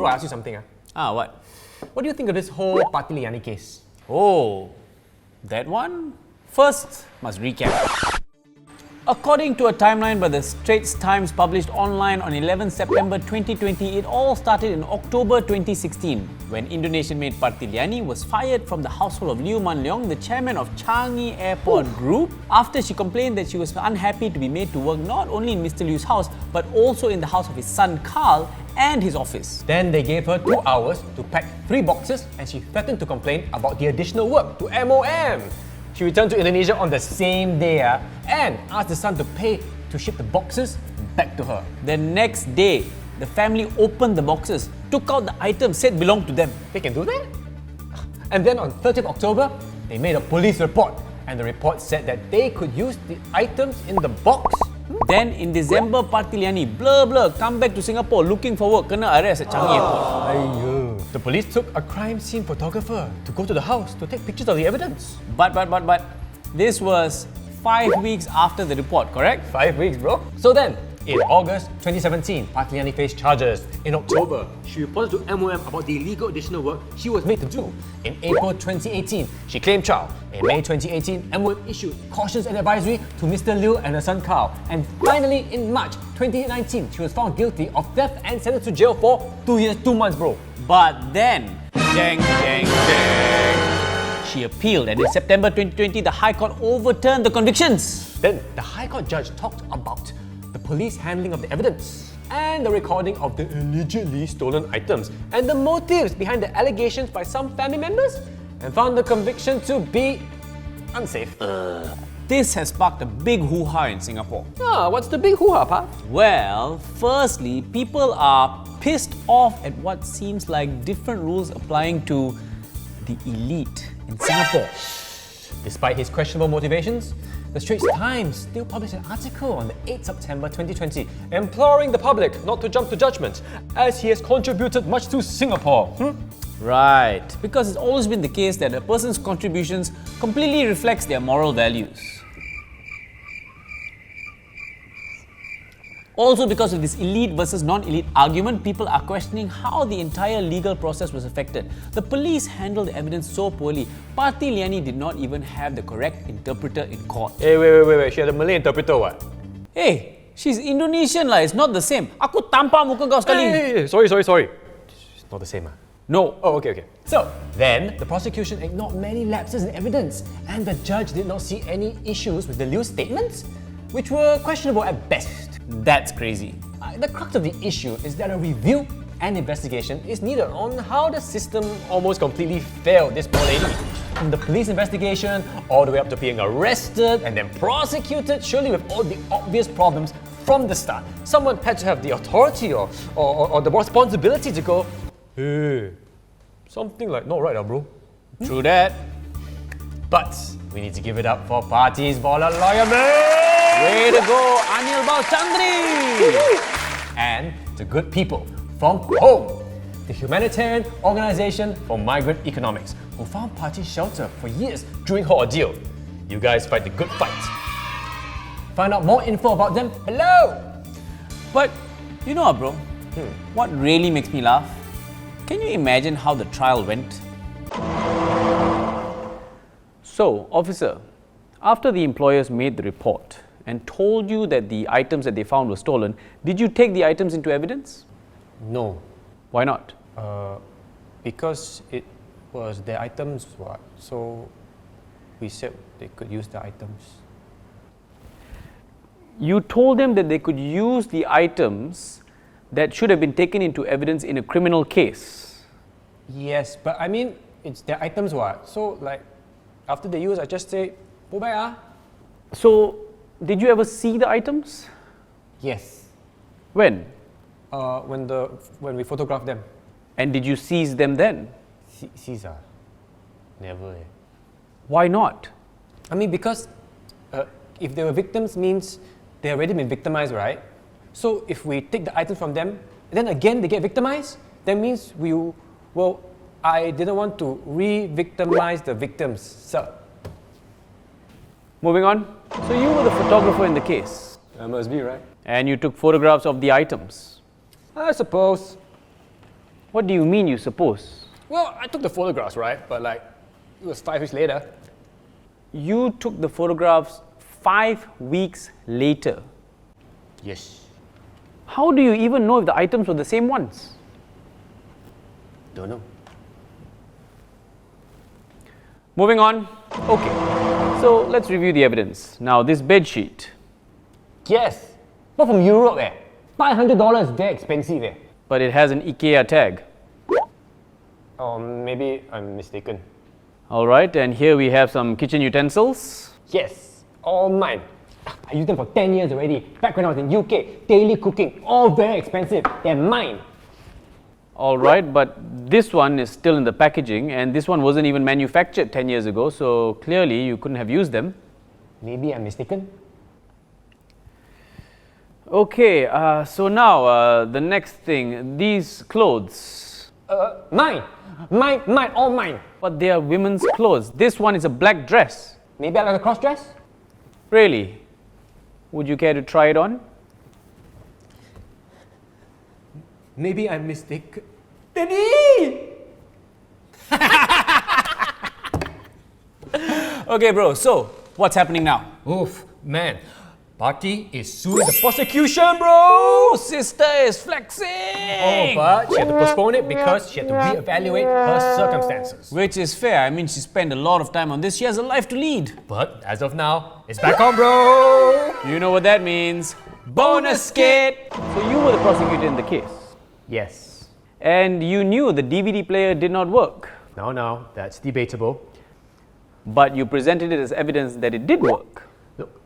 Bro, I ask you something. What? What do you think of this whole Parti Liyani case? Oh, that one? First, must recap. According to a timeline by the Straits Times published online on 11 September 2020, it all started in October 2016 when Indonesian-made Parti Liyani was fired from the household of Liew Man Leong, the chairman of Changi Airport Group, after she complained that she was unhappy to be made to work not only in Mr. Liew's house but also in the house of his son Carl and his office. Then they gave her 2 hours to pack 3 boxes and she threatened to complain about the additional work to MOM. She returned to Indonesia on the same day and asked the son to pay to ship the boxes back to her. The next day, the family opened the boxes, took out the items said belonged to them. They can do that? And then on 30th October, they made a police report and the report said that they could use the items in the box. Then in December, Parti Liyani, blur, come back to Singapore looking for work, kena arrest at Changi Airport. The police took a crime scene photographer to go to the house to take pictures of the evidence. But, this was 5 weeks after the report, correct? 5 weeks, bro. So then, in August 2017, Parti Liyani faced charges. In October, she reported to MOM about the illegal additional work she was made to do. In April 2018, she claimed trial. In May 2018, MOM issued cautions and advisory to Mr. Liu and her son Carl. And finally, in March 2019, she was found guilty of theft and sentenced to jail for 2 years, 2 months, bro. But then, she appealed, and in September 2020, the High Court overturned the convictions. Then, the High Court judge talked about the police handling of the evidence and the recording of the allegedly stolen items and the motives behind the allegations by some family members and found the conviction to be unsafe. This has sparked a big hoo-ha in Singapore. What's the big hoo-ha, Pa? Well, firstly, people are pissed off at what seems like different rules applying to the elite in Singapore. Despite his questionable motivations, the Straits Times still published an article on the 8th September 2020 imploring the public not to jump to judgment as he has contributed much to Singapore. Right, because it's always been the case that a person's contributions completely reflects their moral values. Also, because of this elite versus non-elite argument, people are questioning how the entire legal process was affected. The police handled the evidence so poorly. Parti Liyani did not even have the correct interpreter in court. Hey, wait. She had a Malay interpreter, what? Hey, she's Indonesian lah. It's not the same. Aku tampar muka kau sekali. Hey, sorry. It's not the same, No. Oh, okay. So, then, the prosecution ignored many lapses in evidence and the judge did not see any issues with the Liu statements, which were questionable at best. That's crazy. The crux of the issue is that a review and investigation is needed on how the system almost completely failed this poor lady. From the police investigation, all the way up to being arrested and then prosecuted, surely with all the obvious problems from the start. Someone had to have the authority or the responsibility to go, hey, something like not right, bro. True that. But we need to give it up for Party's baller lawyer, man! Way to go, Anil Balchandri! And the good people from HOME, the humanitarian organization for migrant economics, who found Party shelter for years during her ordeal. You guys fight the good fight. Find out more info about them below! But, you know what, bro? What really makes me laugh? Can you imagine how the trial went? So, officer, after the employers made the report and told you that the items that they found were stolen, did you take the items into evidence? No. Why not? Because it was their items, what? So we said they could use the items. You told them that they could use the items that should have been taken into evidence in a criminal case. Yes, but I mean, it's their items, what? So like, after they use, I just say, go back, So, did you ever see the items? Yes. When? When we photographed them. And did you seize them then? Seize? Never. Why not? I mean, because if they were victims, means they already been victimized, right? So if we take the items from them, then again they get victimized, that means I didn't want to re-victimize the victims, sir. Moving on. So you were the photographer in the case. I must be, right? And you took photographs of the items. I suppose. What do you mean, you suppose? Well, I took the photographs, right? But like, it was 5 weeks later. You took the photographs 5 weeks later. Yes. How do you even know if the items were the same ones? Don't know. Moving on. Okay, so let's review the evidence. Now, this bed sheet, Yes. But from Europe, $500 is very expensive, but it has an IKEA tag. Or maybe I'm mistaken. All right, and here we have some kitchen utensils. Yes, all mine. I used them for 10 years already. Back when I was in UK, daily cooking, all very expensive. They're mine. All right, but this one is still in the packaging, and this one wasn't even manufactured 10 years ago, so clearly you couldn't have used them. Maybe I'm mistaken. Okay, so now the next thing, these clothes. Mine, all mine. But they are women's clothes. This one is a black dress. Maybe I like a cross dress? Really? Would you care to try it on? Maybe I'm mistaken. Daddy! Okay, bro, so what's happening now? Oof, man. Party is suing the prosecution, bro! Sister is flexing! Oh, but she had to postpone it because she had to reevaluate her circumstances. Which is fair. I mean, she spent a lot of time on this. She has a life to lead. But as of now, it's back on, bro! You know what that means. Bonus skit! So you were the prosecutor in the case. Yes. And you knew the DVD player did not work. No, that's debatable. But you presented it as evidence that it did work. Look,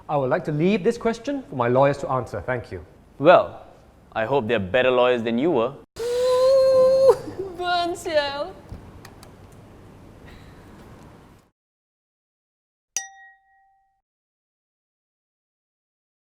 I would like to leave this question for my lawyers to answer. Thank you. Well, I hope they're better lawyers than you were. Burn cell.